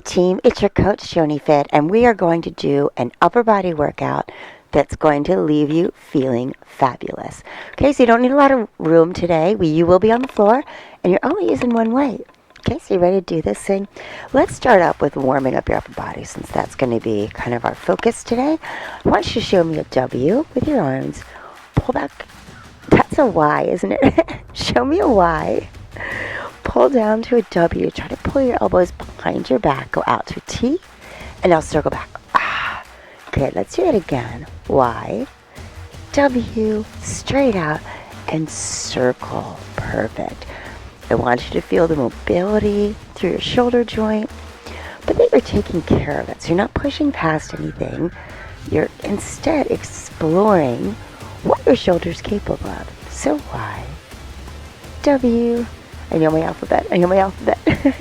team, it's your coach Joni Fit, and we are going to do an upper body workout that's going to leave you feeling fabulous. Okay, so you don't need a lot of room today. You will be on the floor, and you're only using one weight. Okay, so you ready to do this thing? Let's start up with warming up your upper body, since that's going to be kind of our focus today. I want you to show me a W with your arms. Pull back. That's a Y, isn't it? Show me a Y. Pull down to a W. Try to pull your elbows behind your back. Go out to a T, and now circle back. Good. Let's do that again. Y, W, straight out, and circle. Perfect. I want you to feel the mobility through your shoulder joint, but then you're taking care of it. So you're not pushing past anything. You're instead exploring what your shoulder's capable of. So Y, W, I know my alphabet.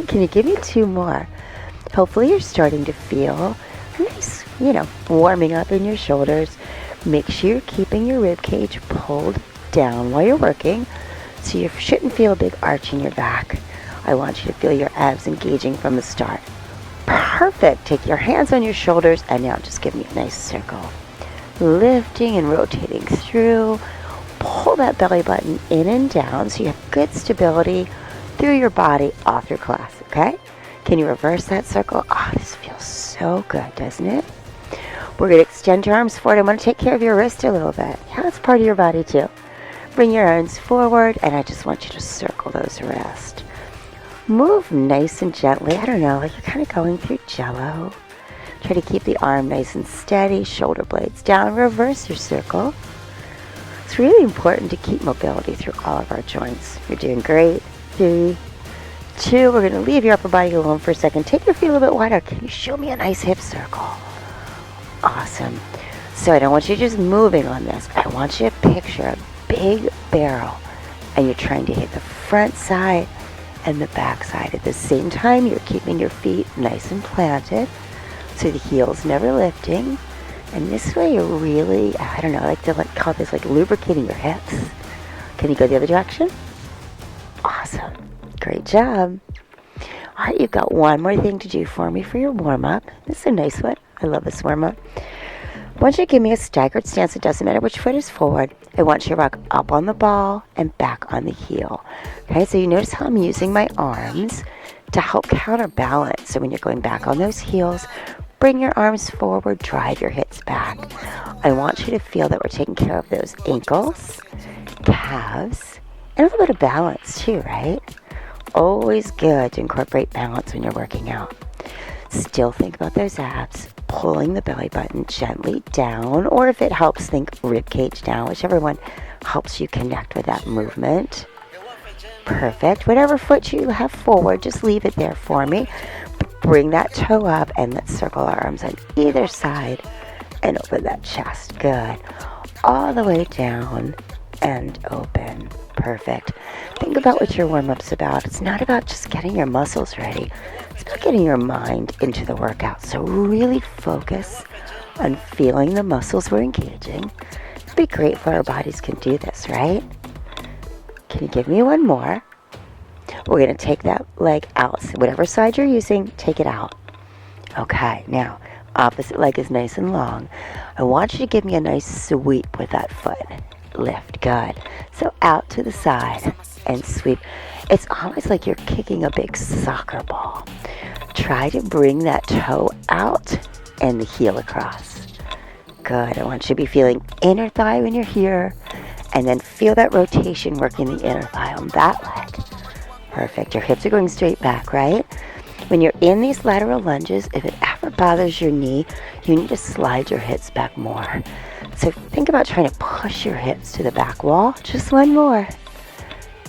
Can you give me two more? Hopefully you're starting to feel a nice, warming up in your shoulders. Make sure you're keeping your rib cage pulled down while you're working, so you shouldn't feel a big arch in your back. I want you to feel your abs engaging from the start. Perfect. Take your hands on your shoulders, and now just give me a nice circle. Lifting and rotating through. Pull that belly button in and down so you have good stability through your body off your class, okay? Can you reverse that circle? Oh, this feels so good, doesn't it? We're going to extend your arms forward. I want to take care of your wrist a little bit. Yeah, that's part of your body too. Bring your arms forward, and I just want you to circle those wrists. Move nice and gently. I don't know, like you're kind of going through Jello. Try to keep the arm nice and steady, shoulder blades down. Reverse your circle. It's really important to keep mobility through all of our joints. You're doing great. 3, 2, we're going to leave your upper body alone for a second. Take your feet a little bit wider. Can you show me a nice hip circle? Awesome. So I don't want you just moving on this. I want you to picture a big barrel, and you're trying to hit the front side and the back side. At the same time, you're keeping your feet nice and planted, so the heel's never lifting. And this way you're really, I like to call this like lubricating your hips. Can you go the other direction? Awesome. Great job. All right, you've got one more thing to do for me for your warm-up. This is a nice one. I love this warm-up. I want you to give me a staggered stance. It doesn't matter which foot is forward. I want you to rock up on the ball and back on the heel. Okay, so you notice how I'm using my arms to help counterbalance. So when you're going back on those heels, bring your arms forward, drive your hips back. I want you to feel that we're taking care of those ankles, calves, and a little bit of balance too, right? Always good to incorporate balance when you're working out. Still think about those abs, pulling the belly button gently down, or if it helps, think rib cage down, whichever one helps you connect with that movement. Perfect. Whatever foot you have forward, just leave it there for me. Bring that toe up, and let's circle our arms on either side and open that chest. Good. All the way down and open. Perfect. Think about what your warm-up's about. It's not about just getting your muscles ready. It's about getting your mind into the workout. So really focus on feeling the muscles we're engaging. It'd be great if our bodies can do this, right? Can you give me one more? We're going to take that leg out. So whatever side you're using, take it out. Okay, now, opposite leg is nice and long. I want you to give me a nice sweep with that foot. Lift, good. So out to the side and sweep. It's almost like you're kicking a big soccer ball. Try to bring that toe out and the heel across. Good. I want you to be feeling inner thigh when you're here, and then feel that rotation working the inner thigh on that leg. Perfect. Your hips are going straight back, right? When you're in these lateral lunges, if it ever bothers your knee, you need to slide your hips back more. So think about trying to push your hips to the back wall. Just one more.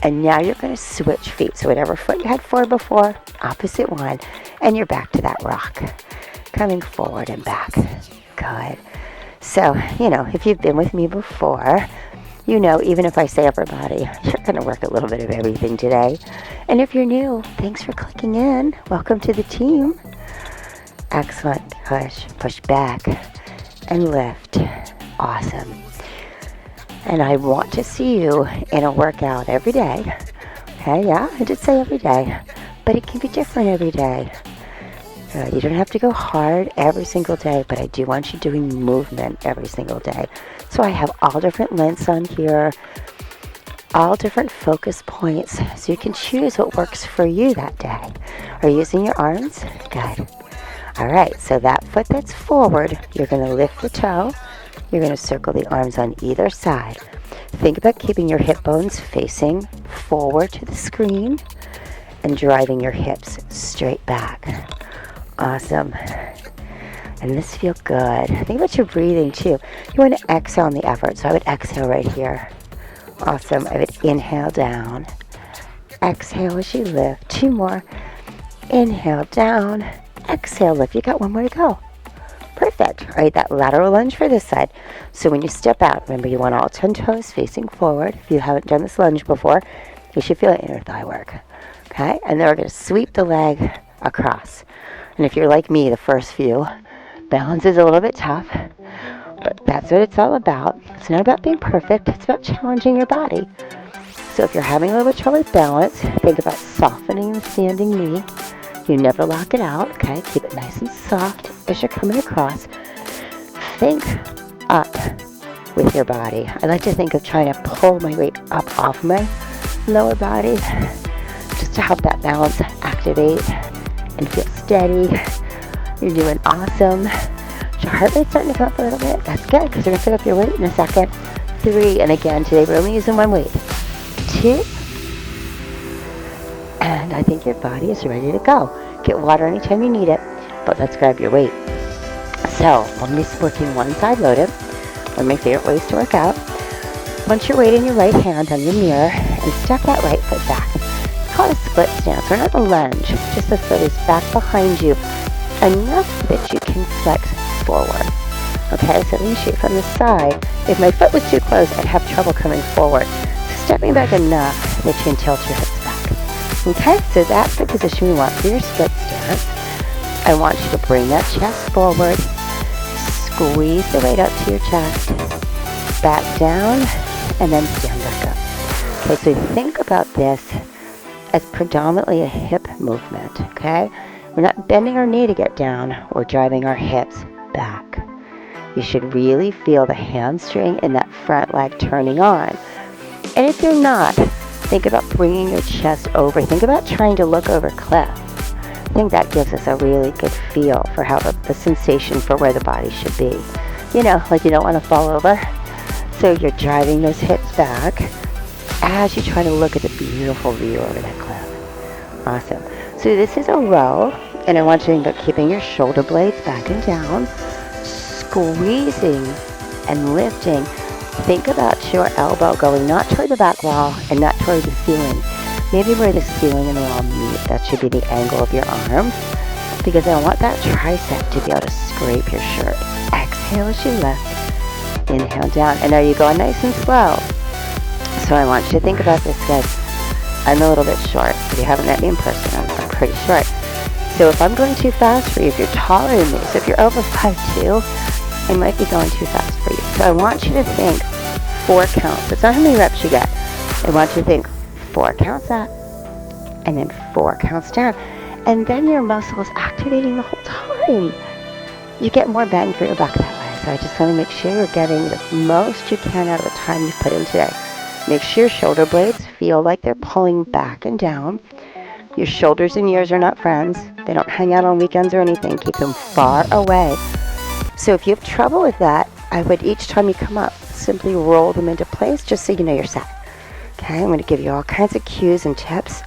And now you're going to switch feet. So whatever foot you had forward before, opposite one, and you're back to that rock. Coming forward and back. Good. So, if you've been with me before, even if I say upper body, you're going to work a little bit of everything today. And if you're new, thanks for clicking in. Welcome to the team. Excellent. Push back, and lift. Awesome. And I want to see you in a workout every day. Okay, yeah, I did say every day, but it can be different every day. Good. You don't have to go hard every single day, but I do want you doing movement every single day. So I have all different lengths on here, all different focus points, so you can choose what works for you that day. Are you using your arms? Good. All right, so that foot that's forward, you're going to lift the toe. You're going to circle the arms on either side. Think about keeping your hip bones facing forward to the screen and driving your hips straight back. Awesome. And this feels good. Think about your breathing too. You want to exhale on the effort, so I would exhale right here. Awesome. I would inhale down. Exhale as you lift. 2 more. Inhale down. Exhale, lift. You got 1 more to go. Perfect. All right, that lateral lunge for this side. So when you step out, remember you want all 10 toes facing forward. If you haven't done this lunge before, you should feel inner thigh work. Okay, and then we're going to sweep the leg across. And if you're like me, the first few, balance is a little bit tough, but that's what it's all about. It's not about being perfect. It's about challenging your body. So if you're having a little bit of trouble with balance, think about softening the standing knee. You never lock it out, okay? Keep it nice and soft as you're coming across. Think up with your body. I like to think of trying to pull my weight up off my lower body just to help that balance activate and feel steady. You're doing awesome. Your heart rate's starting to come up a little bit. That's good, because we're going to pick up your weight in a second. 3, and again, today we're only using 1 weight. 2, and I think your body is ready to go. Get water anytime you need it, but let's grab your weight. So, I'm just working one side loaded. One of my favorite ways to work out. Punch your weight in your right hand on your mirror and step that right foot back. It's called a split stance. We're not a lunge. Just the foot is back behind you enough that you can flex forward. Okay, so let me shoot from the side. If my foot was too close, I'd have trouble coming forward. Stepping back enough that you can tilt your hips back. Okay, so that's the position we want for your split stance. I want you to bring that chest forward, squeeze the weight up to your chest, back down, and then stand back up. Okay, so think about this as predominantly a hip movement, okay? We're not bending our knee to get down, we're driving our hips back. You should really feel the hamstring and that front leg turning on. And if you're not, think about bringing your chest over. Think about trying to look over cliff. I think that gives us a really good feel for how the sensation for where the body should be. You know, like you don't want to fall over. So you're driving those hips back as you try to look at the beautiful view over that cliff. Awesome. So this is a row, and I want you to think about keeping your shoulder blades back and down, squeezing and lifting. Think about your elbow going not toward the back wall and not toward the ceiling. Maybe where the ceiling and the wall meet, that should be the angle of your arm, because I want that tricep to be able to scrape your shirt. Exhale as you lift. Inhale down. And are you going nice and slow? So I want you to think about this, guys. I'm a little bit short. If you haven't met me in person, I'm pretty short. So if I'm going too fast for you, if you're taller than me, so if you're over 5'2", I might be going too fast for you. So I want you to think 4 counts. It's not how many reps you get. I want you to think 4 counts up, and then 4 counts down. And then your muscle is activating the whole time. You get more bang for your buck that way. So I just want to make sure you're getting the most you can out of the time you put in today. Make sure your shoulder blades feel like they're pulling back and down. Your shoulders and ears are not friends. They don't hang out on weekends or anything. Keep them far away. So if you have trouble with that, I would, each time you come up, simply roll them into place just so you know you're set. Okay, I'm going to give you all kinds of cues and tips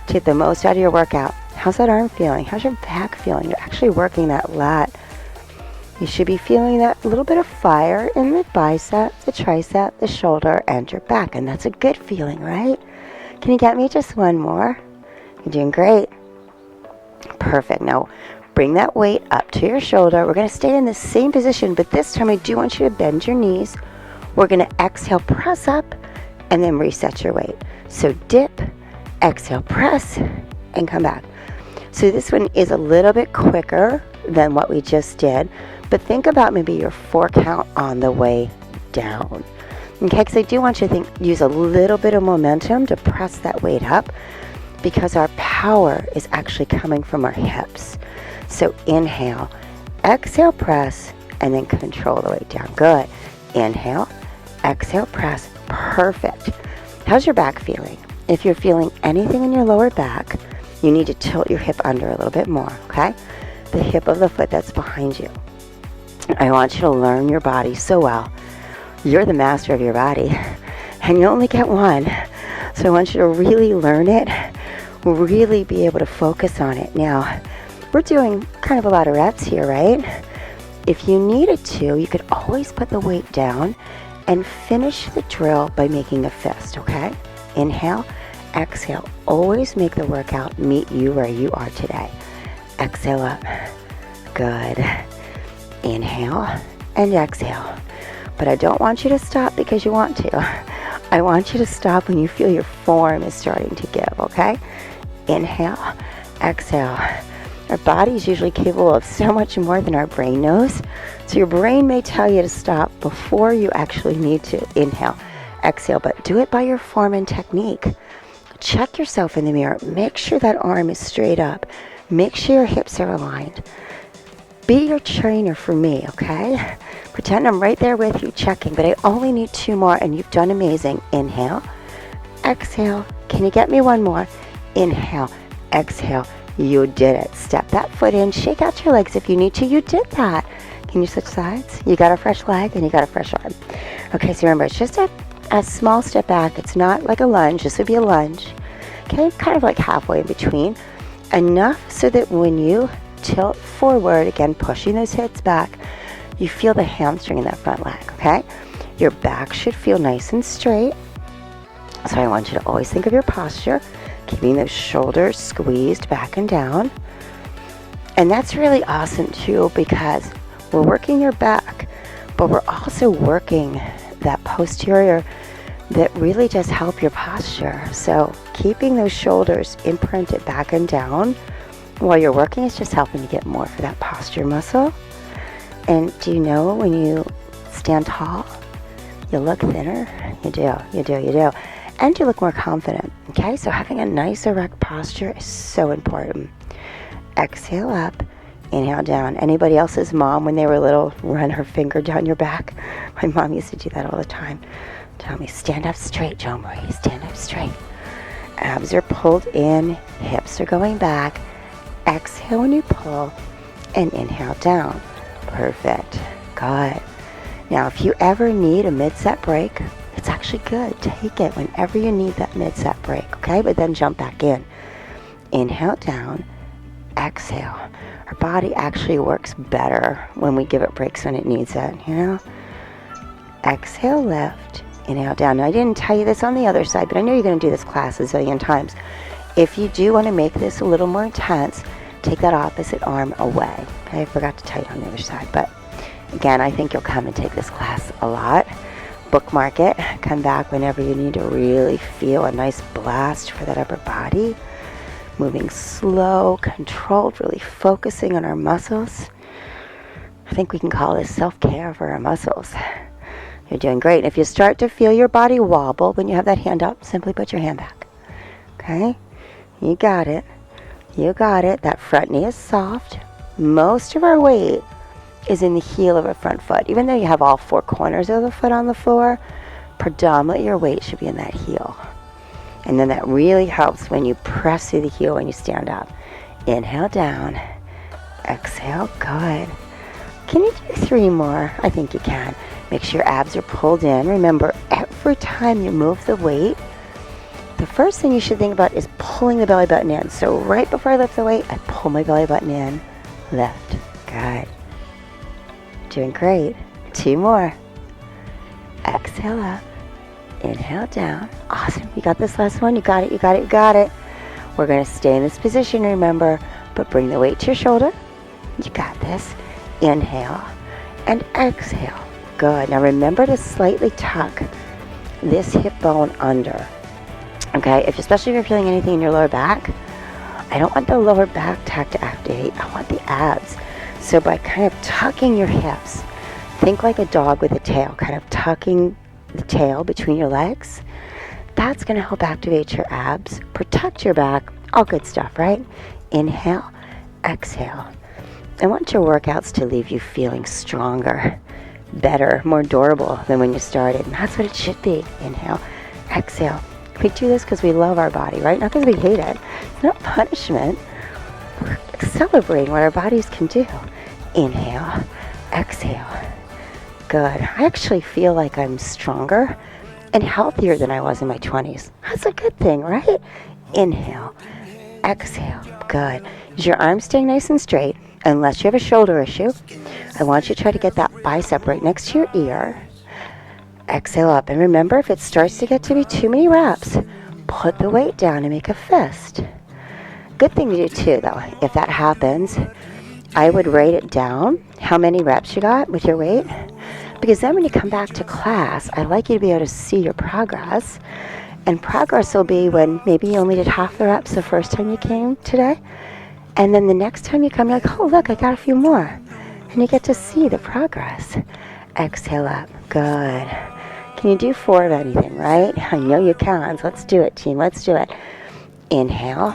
to get the most out of your workout. How's that arm feeling? How's your back feeling? You're actually working that lat. You should be feeling that little bit of fire in the bicep, the tricep, the shoulder, and your back. And that's a good feeling, right? Can you get me just one more? You're doing great. Perfect. Now, bring that weight up to your shoulder. We're going to stay in the same position, but this time I do want you to bend your knees. We're going to exhale, press up, and then reset your weight. So dip, exhale, press, and come back. So this one is a little bit quicker than what we just did, but think about maybe your 4 count on the way down. Okay, because I do want you to use a little bit of momentum to press that weight up, because our power is actually coming from our hips. So inhale, exhale, press, and then control the weight down. Good. Inhale, exhale, press. Perfect. How's your back feeling? If you're feeling anything in your lower back, you need to tilt your hip under a little bit more, okay? The hip of the foot that's behind you. I want you to learn your body so well. You're the master of your body, and you only get one. So I want you to really learn it, really be able to focus on it. Now, we're doing kind of a lot of reps here, right? If you needed to, you could always put the weight down and finish the drill by making a fist, okay? Inhale, exhale. Always make the workout meet you where you are today. Exhale up. Good. Inhale and exhale. But I don't want you to stop because you want to. I want you to stop when you feel your form is starting to give, okay? Inhale, exhale. Our body is usually capable of so much more than our brain knows. So your brain may tell you to stop before you actually need to. Inhale, exhale, but do it by your form and technique. Check yourself in the mirror. Make sure that arm is straight up. Make sure your hips are aligned. Be your trainer for me, okay? Pretend I'm right there with you checking, but I only need 2 more, and you've done amazing. Inhale, exhale. Can you get me one more? Inhale, exhale. You did it. Step that foot in. Shake out your legs if you need to. You did that. Can you switch sides? You got a fresh leg and you got a fresh arm. Okay, so remember, it's just a small step back. It's not like a lunge. This would be a lunge. Okay, kind of like halfway in between. Enough so that when you tilt forward, again, pushing those hips back, you feel the hamstring in that front leg, okay? Your back should feel nice and straight. So I want you to always think of your posture, keeping those shoulders squeezed back and down. And that's really awesome too, because we're working your back, but we're also working that posterior that really does help your posture. So keeping those shoulders imprinted back and down while you're working is just helping to get more for that posture muscle. And do you know when you stand tall, you look thinner? You do. And you look more confident, okay? So having a nice erect posture is so important. Exhale up, inhale down. Anybody else's mom, when they were little, run her finger down your back? My mom used to do that all the time. Tell me, stand up straight, Jo Marie, stand up straight. Abs are pulled in, hips are going back. Exhale when you pull, and inhale down. Perfect. Good. Now, if you ever need a mid-set break, it's actually good. Take it whenever you need that mid-set break, okay? But then jump back in. Inhale down, exhale. Our body actually works better when we give it breaks when it needs it, you know? Exhale, lift, inhale down. Now, I didn't tell you this on the other side, but I know you're going to do this class a zillion times. If you do want to make this a little more intense, take that opposite arm away. Okay, I forgot to tell you on the other side, but again, I think you'll come and take this class a lot. Bookmark it. Come back whenever you need to really feel a nice blast for that upper body. Moving slow, controlled, really focusing on our muscles. I think we can call this self-care for our muscles. You're doing great. If you start to feel your body wobble when you have that hand up, simply put your hand back. Okay? You got it. You got it. That front knee is soft. Most of our weight is in the heel of our front foot. Even though you have all 4 corners of the foot on the floor, predominantly your weight should be in that heel. And then that really helps when you press through the heel when you stand up. Inhale down. Exhale. Good. Can you do 3 more? I think you can. Make sure your abs are pulled in. Remember, every time you move the weight, the first thing you should think about is pulling the belly button in. So right before I lift the weight, I pull my belly button in. Lift. Good. Doing great. 2 more. Exhale up. Inhale down. Awesome. You got this last one. You got it. You got it. You got it. We're going to stay in this position, remember, but bring the weight to your shoulder. You got this. Inhale and exhale. Good. Now remember to slightly tuck this hip bone under. Okay? Especially if you're feeling anything in your lower back, I don't want the lower back tack to activate. I want the abs. So by kind of tucking your hips, think like a dog with a tail, kind of tucking the tail between your legs. That's going to help activate your abs, protect your back, all good stuff, right? Inhale, exhale. I want your workouts to leave you feeling stronger, better, more durable than when you started. And that's what it should be. Inhale, exhale. We do this because we love our body, right? Not because we hate it. It's not punishment. We're celebrating what our bodies can do. Inhale, exhale. Good. I actually feel like I'm stronger and healthier than I was in my 20s. That's a good thing, right? Inhale, exhale. Good. Is your arm staying nice and straight? Unless you have a shoulder issue, I want you to try to get that bicep right next to your ear. Exhale up. And remember, if it starts to get to be too many reps, put the weight down and make a fist. Good thing to do too, though. If that happens, I would write it down, how many reps you got with your weight. Because then when you come back to class, I'd like you to be able to see your progress. And progress will be when maybe you only did half the reps the first time you came today. And then the next time you come, you're like, oh, look, I got a few more. And you get to see the progress. Exhale up. Good. Can you do 4 of anything, right? I know you can. So let's do it, team. Let's do it. Inhale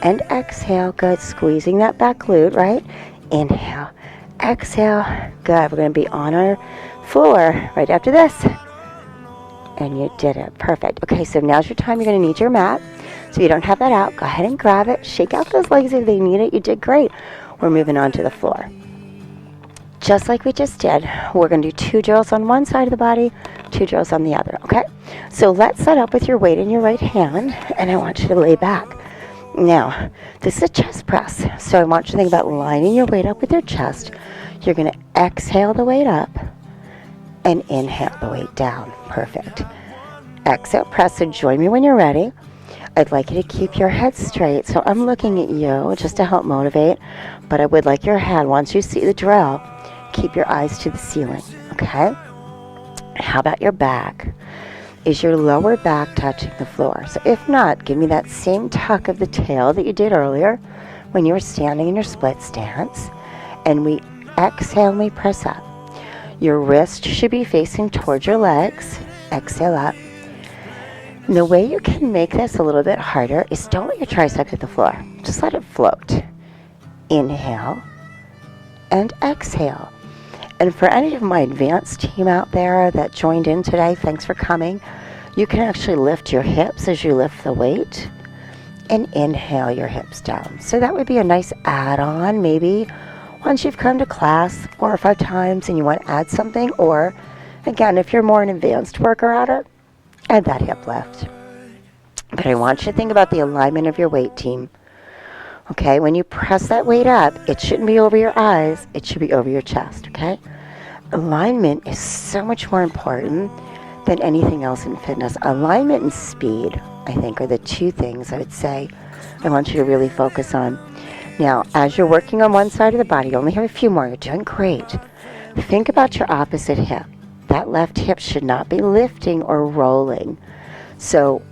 and exhale. Good. Squeezing that back glute, right? Inhale. Exhale. Good. We're going to be on our floor right after this. And you did it. Perfect. Okay, so now's your time. You're going to need your mat. So you don't have that out. Go ahead and grab it. Shake out those legs if they need it. You did great. We're moving on to the floor. Just like we just did, we're going to do 2 drills on one side of the body, 2 drills on the other, okay? So let's set up with your weight in your right hand, and I want you to lay back. Now, this is a chest press, so I want you to think about lining your weight up with your chest. You're going to exhale the weight up and inhale the weight down. Perfect. Exhale, press. So join me when you're ready. I'd like you to keep your head straight. So I'm looking at you just to help motivate, but I would like your head, once you see the drill, keep your eyes to the ceiling, okay? How about your back? Is your lower back touching the floor? So if not, give me that same tuck of the tail that you did earlier when you were standing in your split stance. And we exhale and we press up. Your wrist should be facing towards your legs. Exhale up. And the way you can make this a little bit harder is don't let your triceps hit the floor. Just let it float. Inhale and exhale. And for any of my advanced team out there that joined in today, thanks for coming. You can actually lift your hips as you lift the weight and inhale your hips down. So that would be a nice add-on maybe once you've come to class 4 or 5 times and you want to add something. Or again, if you're more an advanced worker at it, add that hip lift. But I want you to think about the alignment of your weight, team. Okay, when you press that weight up, it shouldn't be over your eyes, it should be over your chest, okay? Alignment is so much more important than anything else in fitness. Alignment and speed, I think, are the 2 things I would say I want you to really focus on. Now, as you're working on one side of the body, you only have a few more, you're doing great. Think about your opposite hip. That left hip should not be lifting or rolling. So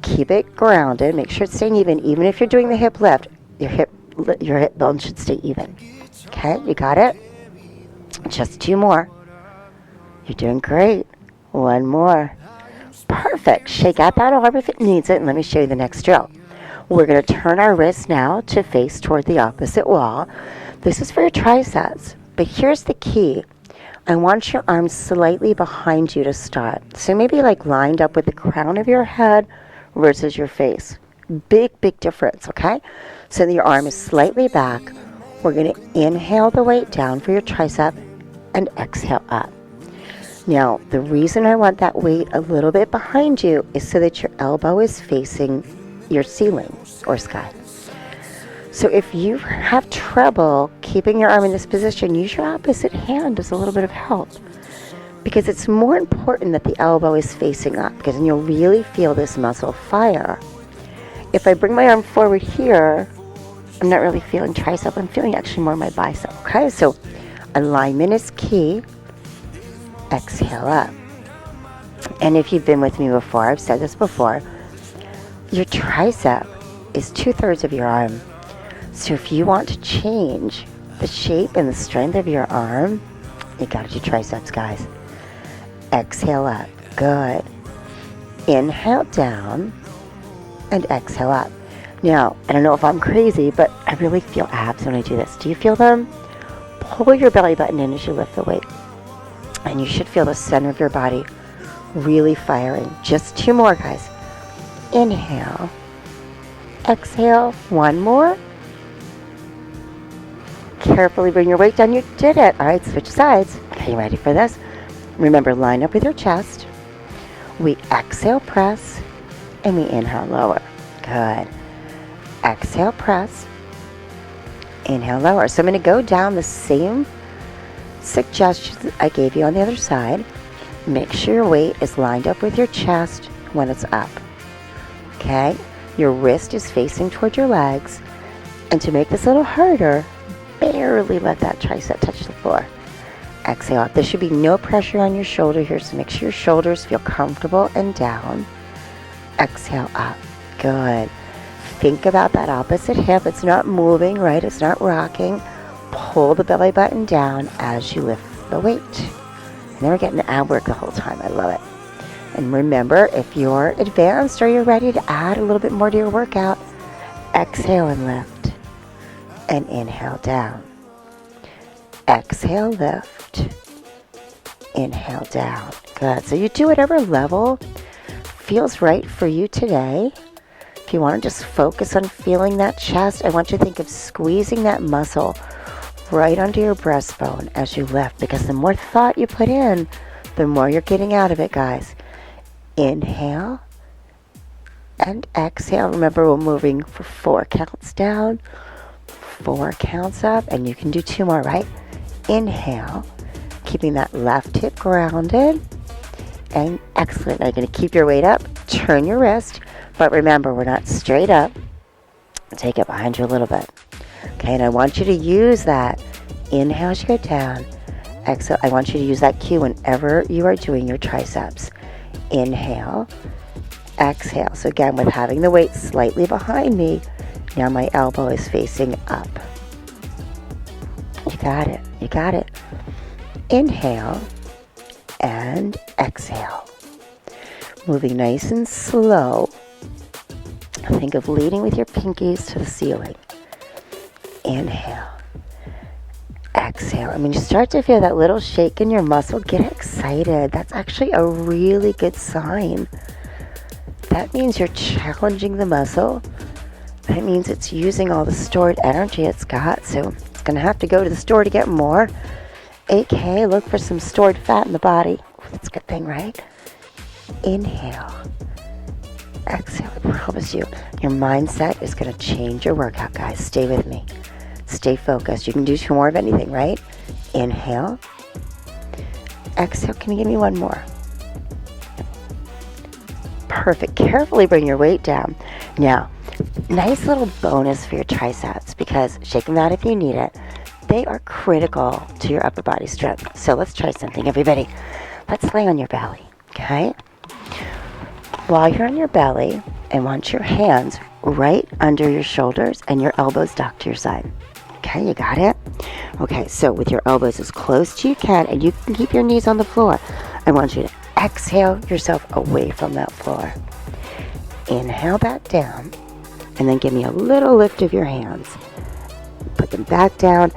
keep it grounded, make sure it's staying even if you're doing the hip lift. Your hip bone should stay even. Okay, you got it? Just 2 more. You're doing great. 1 more. Perfect. Shake out that arm if it needs it, and let me show you the next drill. We're going to turn our wrist now to face toward the opposite wall. This is for your triceps, but here's the key. I want your arms slightly behind you to start. So maybe like lined up with the crown of your head versus your face. Big difference, okay? So your arm is slightly back. We're going to inhale the weight down for your tricep and exhale up. Now, the reason I want that weight a little bit behind you is so that your elbow is facing your ceiling or sky. So if you have trouble keeping your arm in this position, use your opposite hand as a little bit of help. Because it's more important that the elbow is facing up, because then you'll really feel this muscle fire. If I bring my arm forward here, I'm not really feeling tricep, I'm feeling actually more my bicep, okay? So alignment is key. Exhale up. And if you've been with me before, I've said this before, your tricep is 2/3 of your arm. So if you want to change the shape and the strength of your arm, you gotta do triceps, guys. Exhale up. Good. Inhale down and exhale up. Now, I don't know if I'm crazy, but I really feel abs when I do this. Do you feel them? pull your belly button in as you lift the weight. And you should feel the center of your body really firing. Just 2 more, guys. Inhale. Exhale. 1 more. Carefully bring your weight down. You did it. All right, switch sides. Okay, you ready for this? Remember, line up with your chest. We exhale, press, and we inhale, lower. Good. Exhale, press. Inhale, lower. So I'm going to go down the same suggestions I gave you on the other side. Make sure your weight is lined up with your chest when it's up. Okay? Your wrist is facing toward your legs. And to make this a little harder, barely let that tricep touch the floor. Exhale up. There should be no pressure on your shoulder here, so make sure your shoulders feel comfortable and down. Exhale up. Good. Think about that opposite hip. It's not moving, right? It's not rocking. Pull the belly button down as you lift the weight. And then we're getting ab work the whole time. I love it. And remember, if you're advanced or you're ready to add a little bit more to your workout, exhale and lift. And inhale down. Exhale, lift. Inhale down. Good. So you do whatever level feels right for you today. If you want to just focus on feeling that chest, I want you to think of squeezing that muscle right under your breastbone as you lift, because the more thought you put in, the more you're getting out of it, guys. Inhale and exhale. Remember, we're moving for 4 counts down, 4 counts up, and you can do 2 more, right? Inhale, keeping that left hip grounded, and excellent. Now you're going to keep your weight up, turn your wrist, but remember, we're not straight up. Take it behind you a little bit. Okay, and I want you to use that. Inhale as you go down. Exhale. I want you to use that cue whenever you are doing your triceps. Inhale. Exhale. So again, with having the weight slightly behind me, now my elbow is facing up. You got it. You got it. Inhale and exhale. Moving nice and slow. Think of leading with your pinkies to the ceiling. Inhale. Exhale. I mean, you start to feel that little shake in your muscle. Get excited. That's actually a really good sign. That means you're challenging the muscle. That means it's using all the stored energy it's got. So it's going to have to go to the store to get more. AKA, look for some stored fat in the body. That's a good thing, right? Inhale. Exhale. I promise you, your mindset is going to change your workout, guys. Stay with me. Stay focused. You can do 2 more of anything, right? Inhale. Exhale. Can you give me 1 more? Perfect. Carefully bring your weight down. Now, nice little bonus for your triceps, because shake them out if you need it. They are critical to your upper body strength. So let's try something, everybody. Let's lay on your belly, okay? While you're on your belly, I want your hands right under your shoulders and your elbows docked to your side. Okay, you got it? Okay, so with your elbows as close to you can, and you can keep your knees on the floor, I want you to exhale yourself away from that floor. Inhale back down, and then give me a little lift of your hands. Put them back down.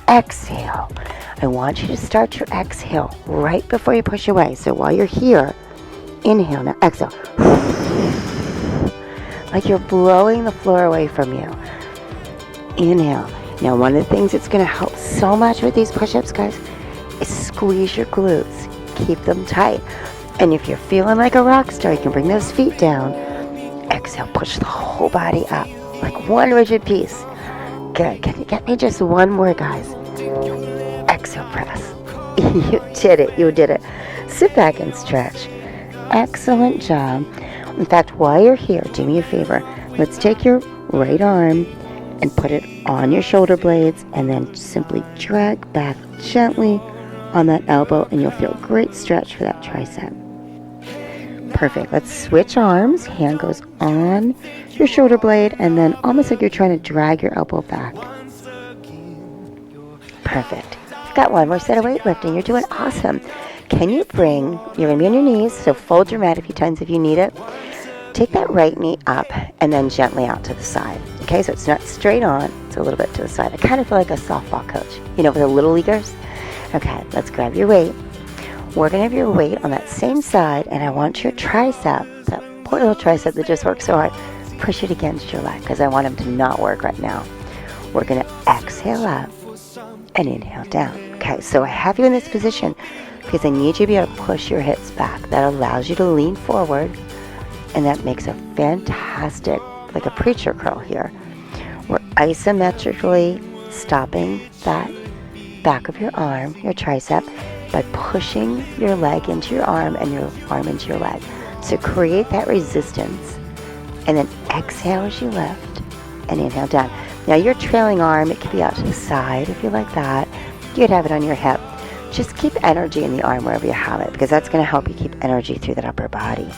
Exhale. I want you to start your exhale right before you push away. So while you're here, inhale. Now exhale. Like you're blowing the floor away from you. Inhale. Now, one of the things that's going to help so much with these push-ups, guys, is squeeze your glutes. Keep them tight. And if you're feeling like a rock star, you can bring those feet down. Exhale, push the whole body up like one rigid piece. Good. Can you get me just 1 more, guys? Exhale, press. You did it. You did it. Sit back and stretch. Excellent job. In fact, while you're here, do me a favor. Let's take your right arm and put it on your shoulder blades, and then simply drag back gently on that elbow, and you'll feel a great stretch for that tricep. Perfect. Let's switch arms. Hand goes on your shoulder blade, and then almost like you're trying to drag your elbow back. Perfect. You've got 1 more set of weightlifting. You're doing awesome. Can you bring, you're going to be on your knees, so fold your mat a few times if you need it. Take that right knee up and then gently out to the side. Okay, so it's not straight on, weights a little bit to the side. I kind of feel like a softball coach, you know, with the little leaguers. Okay, let's grab your weight. We're going to have your weight on that same side, and I want your tricep, that poor little tricep that just worked so hard, push it against your leg because I want him to not work right now. We're going to exhale up and inhale down. Okay, so I have you in this position because I need you to be able to push your hips back. That allows you to lean forward, and that makes a fantastic, like a preacher curl here. We're isometrically stopping that back of your arm, your tricep, by pushing your leg into your arm and your arm into your leg. So create that resistance, and then exhale as you lift and inhale down. Now your trailing arm, it could be out to the side if you like that. You could have it on your hip. Just keep energy in the arm wherever you have it, because that's going to help you keep energy through that upper body.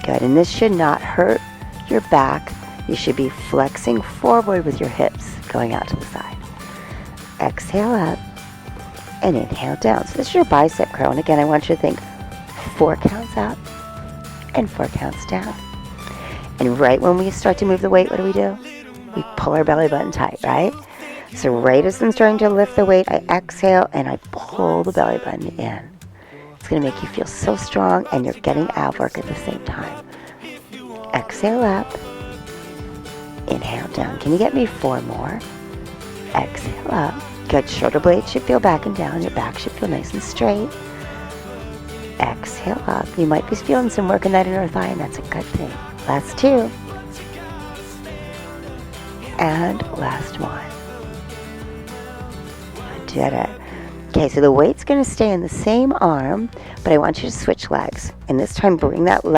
Good, and this should not hurt your back. You should be flexing forward with your hips going out to the side. Exhale up and inhale down. So this is your bicep curl, and again, I want you to think 4 counts up and 4 counts down. And right when we start to move the weight, what do? We pull our belly button tight, right? So right as I'm starting to lift the weight, I exhale and I pull the belly button in. It's going to make you feel so strong, and you're getting ab work at the same time. Exhale up, inhale down. Can you get me 4 more? Exhale up. Good. Shoulder blades should feel back and down. Your back should feel nice and straight. Exhale up. You might be feeling some work in that inner thigh, and that's a good thing. Last 2. And last 1. You did it. Okay, so the weight's going to stay in the same arm, but I want you to switch legs. And this time bring that leg